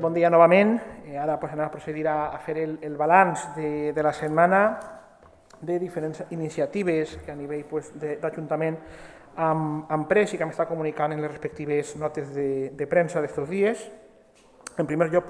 bon dia novament. Ara anem a procedir a fer el balanç de la setmana de diferents iniciatives que a nivell d'Ajuntament han pres i que hem estat comunicant en les respectives notes de premsa d'estos dies. En primer lloc,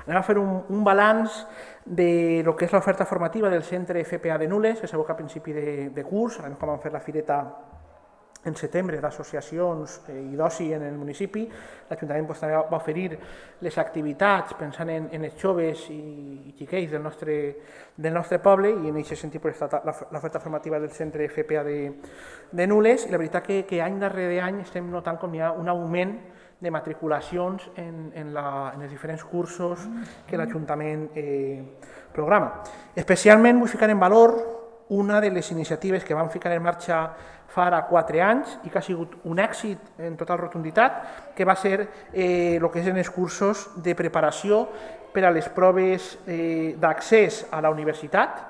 anem a fer un balanç de lo que és l'oferta formativa del centre FPA de Nules, que sabeu que a principi de curs, quan vam fer la fireta en setembre d'associacions i d'oci en el municipi, l'Ajuntament també va oferir les activitats pensant en els joves i xiquets del nostre poble, i en aquest sentit ha estat l'oferta formativa del centre FPA de Nules, i la veritat que any darrere any estem notant com hi ha un augment de matriculacions en els diferents cursos que l'Ajuntament programa. Especialment vull ficar en valor una de les iniciatives que vam ficar en marxa fa ara 4 anys i que ha sigut un èxit en total rotunditat, que va ser el que són els cursos de preparació per a les proves d'accés a la universitat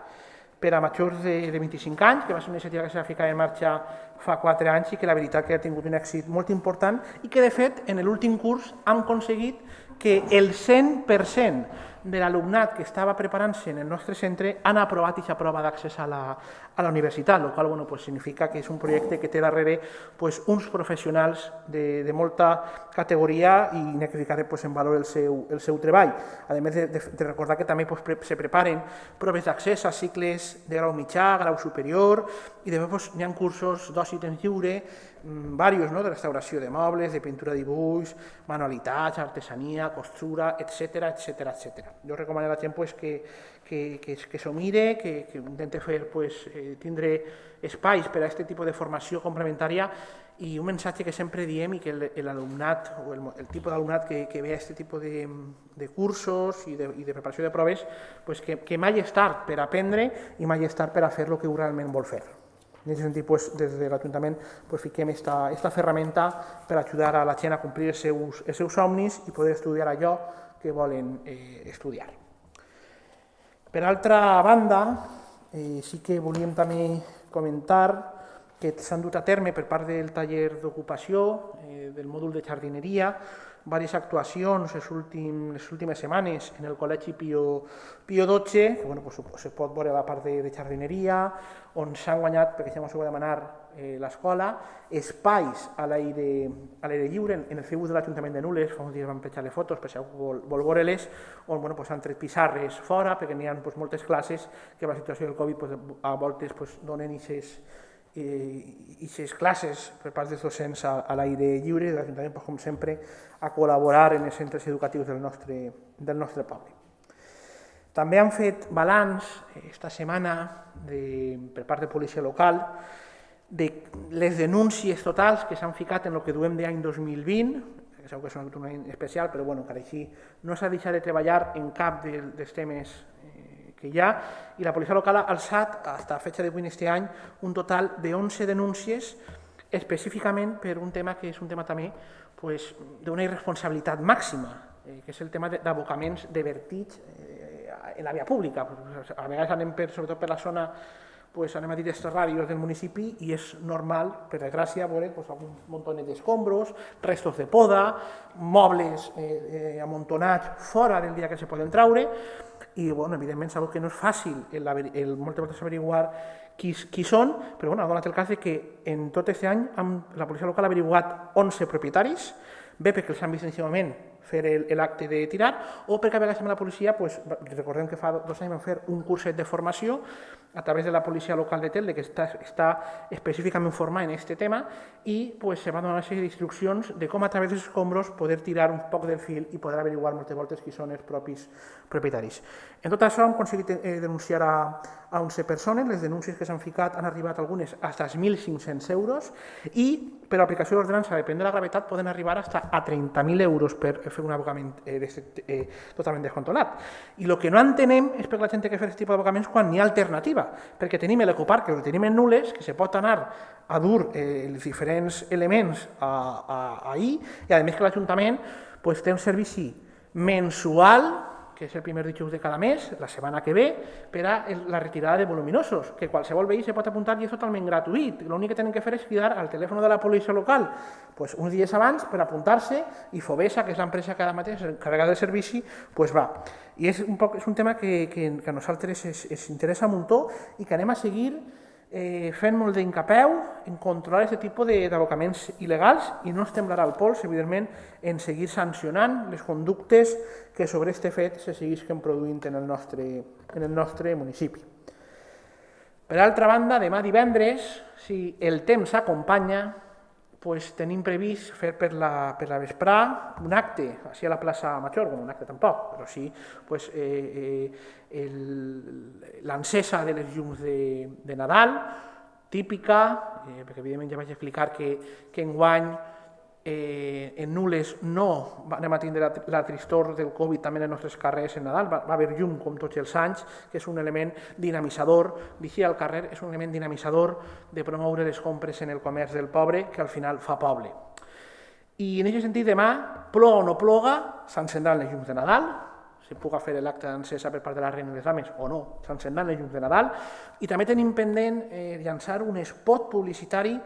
per a majors de 25 anys, que va ser una iniciativa que s'ha ficat en marxa fa 4 anys i que la veritat que ha tingut un èxit molt important i que de fet en l'últim curs hem aconseguit que el 100% de l'alumnat que estava preparant-se en el nostre centre han aprovat aquesta prova d'accés a la universitat, el qual significa que és un projecte que té darrere uns professionals de molta categoria i n'hi ha que ficar en valor el seu treball. A més de recordar que també se preparen proves d'accés a cicles de grau mitjà, grau superior, i després n'hi ha cursos d'oci temps lliure, diversos, de restauració de mobles, de pintura de dibuix, manualitats, artesania, costura, etc. Jo recomano a la gent que s'ho mire, que intente tindre espais per a aquest tipus de formació complementària, i un missatge que sempre diem i que l'alumnat o el tipus d'alumnat que ve a aquest tipus de cursos i de preparació de proves, que mai és tard per aprendre i mai és tard per a fer el que realment vol fer. En aquest sentit, des de l'Ajuntament fiquem aquesta ferramenta per ajudar a la gent a complir els seus somnis i poder estudiar allò que volen estudiar. Per altra banda, sí que volíem també comentar que s'han dut a terme per part del taller d'ocupació, del mòdul de jardineria, diverses actuacions les últimes setmanes en el Col·legi Pío XII, que se pot veure a la part de jardineria, on s'han guanyat, perquè ja m'ho va demanar l'escola, espais a l'aire lliure en el Facebook de l'Ajuntament de Nules. Fa uns dies vam penjar les fotos, per si algú vol veure-les, on s'han tret pissarres fora, perquè n'hi ha moltes classes que amb la situació del Covid a voltes donen aquestes classes per part dels docents a l'aire lliure, i l'Ajuntament, com sempre, a col·laborar en els centres educatius del nostre poble. També han fet balanç esta setmana per part de policia local de les denúncies totals que s'han ficat en el que duem d'any 2020, que sabeu que és un any especial, però encara així no s'ha deixat de treballar en cap dels temes que hi ha, i la policia local ha alçat, fins a fecha d'avui aquest any, un total de 11 denúncies específicament per un tema que és un tema també d'una irresponsabilitat màxima, que és el tema d'abocaments de vertiig en la via pública. A vegades anem sobretot per la zona, anem a dir aquestes ràdios del municipi, i és normal, per desgràcia, veure algun muntonet d'escombros, restos de poda, mobles amuntonats fora del dia que se poden traure, i evidentment sabeu que no és fàcil moltes vegades averiguar qui són, però ha donat el cas que en tot aquest any la policia local ha averiguat 11 propietaris, bé perquè els han vist en aquest moment fer l'acte de tirar, o perquè a vegades amb la policia, recordem que fa 2 anys vam fer un curset de formació a través de la policia local de Telde, que està específicament formada en aquest tema, i se van donar una sèrie d'instruccions de com a través dels escombros poder tirar un poc del fil i poder averiguar moltes voltes qui són els propis propietaris. En tot això hem aconseguit denunciar a 11 persones. Les denúncies que s'han ficat han arribat algunes fins als 1.500 euros, i per l'aplicació de l'ordenança, depèn de la gravetat, poden arribar fins a 30.000 euros per fer un abocament totalment descontrolat. I el que no entenem és per la gent que fa aquest tipus d'abocaments quan n'hi ha alternativa, perquè tenim l'ecoparc, que el tenim en Nules, que se pot anar a dur els diferents elements ahir, i a més que l'Ajuntament té un servici mensual, que que és el primer dijous de cada mes, la setmana que ve, per a la retirada de voluminosos, que qualsevol veí se pot apuntar i és totalment gratuït. L'únic que tenen que fer és cridar al telèfon de la policia local uns dies abans per apuntar-se i Fovesa, que és l'empresa que ara mateix s'encarrega del servici, va. I és un tema que a nosaltres ens interessa un muntó i que anem a seguir fent molt d'incapeu en controlar aquest tipus d'abocaments il·legals i no ens temblarà el pols, evidentment, en seguir sancionant les conductes que sobre aquest fet se seguisquen produint en el nostre municipi. Per altra banda, demà divendres, si el temps acompanya, tenim previst fer per la vesprà un acte, així a la plaça Major, un acte tampoc, però sí l'encesa de les llums de Nadal, típica, perquè evidentment ja vaig explicar que enguany en Nules no anem a tindre la tristor del Covid també en els nostres carrers en Nadal, va haver llum com tots els anys, que és un element dinamitzador, vigia al carrer, és un element dinamitzador de promoure les compres en el comerç del poble, que al final fa poble. I en aquest sentit, demà, ploga o no ploga, s'encendran les llums de Nadal, se puga fer l'acte d'encesa per part de la reina i les dames o no, s'encendran les llums de Nadal, i també tenim pendent llançar un spot publicitari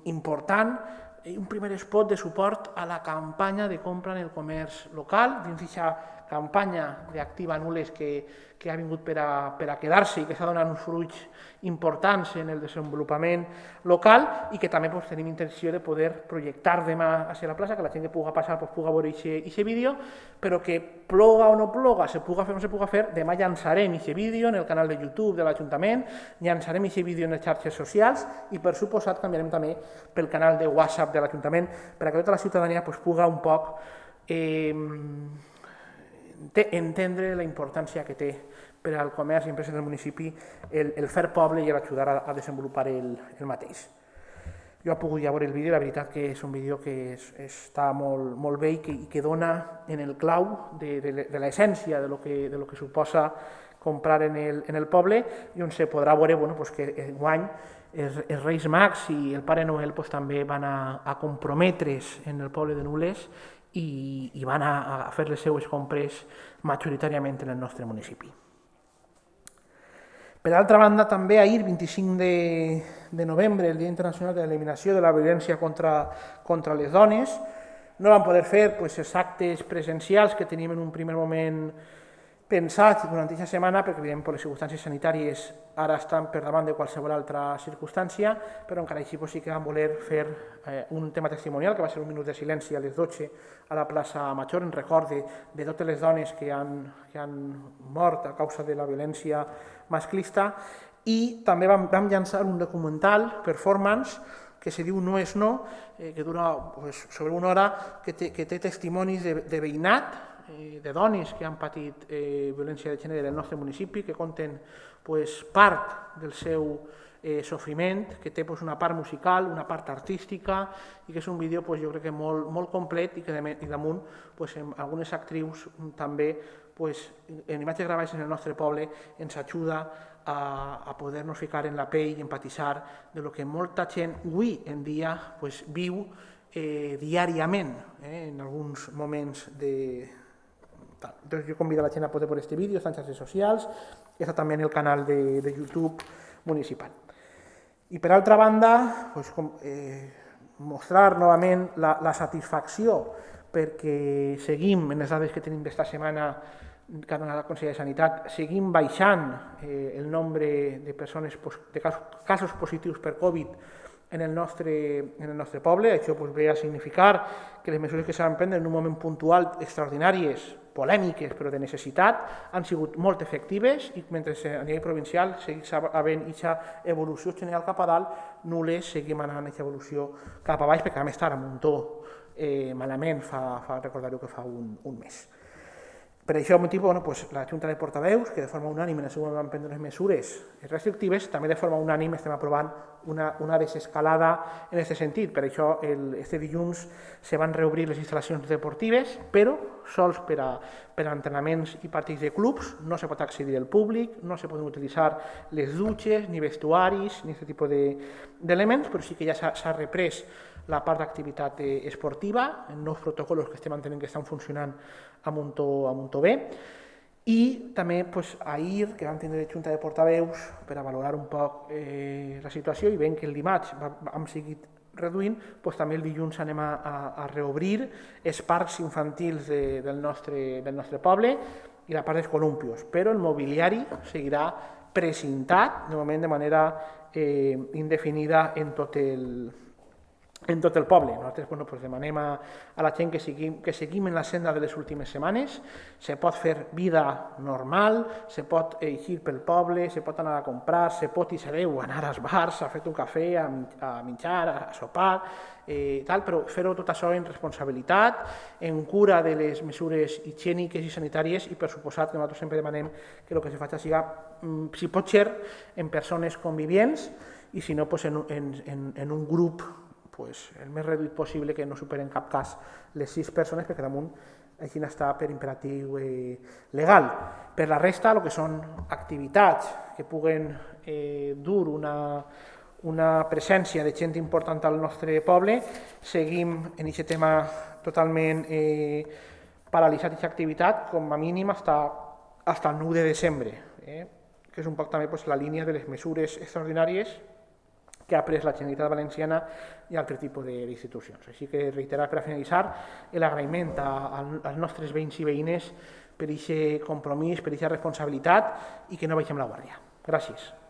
important, un primer spot de suport a la campanya de compra en el comerç local, dins d'aquesta campanya d'Activa Nules que ha vingut per a quedar-se i que està donant uns fruits importants en el desenvolupament local i que també tenim intenció de poder projectar demà a la plaça, que la gent que pugui passar pugui veure aquest vídeo, però que ploga o no ploga, se pugui fer o no se pugui fer, demà llançarem aquest vídeo en el canal de YouTube de l'Ajuntament, llançarem aquest vídeo en les xarxes socials i per suposat canviarem també pel canal de WhatsApp de l'Ajuntament per a que tota la ciutadania pugui un poc entendre la importància que té per al comerç i empreses del municipi el fer poble i l'ajudar a desenvolupar el mateix. Jo he pogut ja veure el vídeo, la veritat que és un vídeo que està molt bé i que dona en el clau de l'essència de lo que suposa comprar en el poble i on se podrà veure que enguany els Reis Mags i el Pare Noel també van a comprometre's en el poble de Nules i van a fer les seues compres majoritàriament en el nostre municipi. Per altra banda, també ahir, 25 de novembre, el Dia Internacional de l'Eliminació de la Violència contra les Dones, no vam poder fer els actes presencials que teníem en un primer moment pensats durant aquesta setmana, perquè evidentment per les circumstàncies sanitàries ara estan per davant de qualsevol altra circumstància, però encara així sí que vam voler fer un tema testimonial, que va ser un minut de silenci a les 12 a la plaça Major, en record de totes les dones que han mort a causa de la violència masclista, i també vam llançar un documental, performance, que se diu No és no, que dura sobre una hora, que té testimonis de veïnat, de dones que han patit violència de gènere del nostre municipi, que conten part del seu sofriment, que té una part musical, una part artística, i que és un vídeo jo crec que molt complet i que damunt algunes actrius també en imatges gravades en el nostre poble ens ajuda a poder-nos ficar en la pell i empatitzar de lo que molta gent avui en dia viu diàriament en alguns moments de... Entonces jo convido a la gent a poder veure aquest vídeo, està en xarxes socials, està també en el canal de YouTube municipal. I per altra banda, mostrar novament la satisfacció perquè seguim, en les dades que tenim d'esta setmana que ha donat la Conselleria de Sanitat, seguim baixant el nombre de persones, de casos positius per Covid en el nostre poble. Això ve a significar que les mesures que s'han prendre en un moment puntual extraordinàries, polèmiques, però de necessitat, han sigut molt efectives i mentre a nivell provincial segueix havent aquesta evolució general cap a dalt, Nules seguim anant aquesta evolució cap a baix, perquè vam estar a muntó malament, recordar-ho que fa un mes. Per això motiu, la Junta de Portaveus, que de forma unànime en el seu moment van prendre unes mesures restrictives, també de forma unànime estem aprovant una desescalada en aquest sentit. Per això, este dilluns se van reobrir les instal·lacions deportives, però sols per a entrenaments i partits de clubs, no se pot accedir al públic, no se poden utilitzar les dutxes, ni vestuaris, ni aquest tipus d'elements, però sí que ja s'ha reprès la part d'activitat esportiva, en nous protocols que estem entenent que estan funcionant a muntó bé. I també ahir, que vam tindre junta de portaveus per a valorar un poc la situació i veient que el dimarts hem seguit reduint, també el dilluns anem a reobrir els parcs infantils del nostre poble i la part dels columpios, però el mobiliari seguirà precintat, de moment de manera indefinida en tot el poble. Nosaltres demanem a la gent que seguim en la senda de les últimes setmanes, se pot fer vida normal, se pot eixir pel poble, se pot anar a comprar, se pot, i se deu, anar als bars, a fer un cafè, a menjar, a sopar, però fer-ho tot això en responsabilitat, en cura de les mesures higièniques i sanitàries, i per suposat que nosaltres sempre demanem que el que se faci sigui, si pot ser, en persones convivients, i si no, en un grup el més reduït possible, que no superi en cap cas les 6 persones, perquè damunt així està per imperatiu legal. Per la resta, el que són activitats que puguen dur una presència de gent important al nostre poble, seguim en aquest tema totalment paralitzat aquesta activitat, com a mínim fins el 9 de desembre, que és un poc també la línia de les mesures extraordinàries que ha pres la Generalitat Valenciana i altres tipus d'institucions. Així que reiterar per a finalitzar l'agraïment als nostres veïns i veïnes per aquest compromís, per aquesta responsabilitat i que no baixem la guàrdia. Gràcies.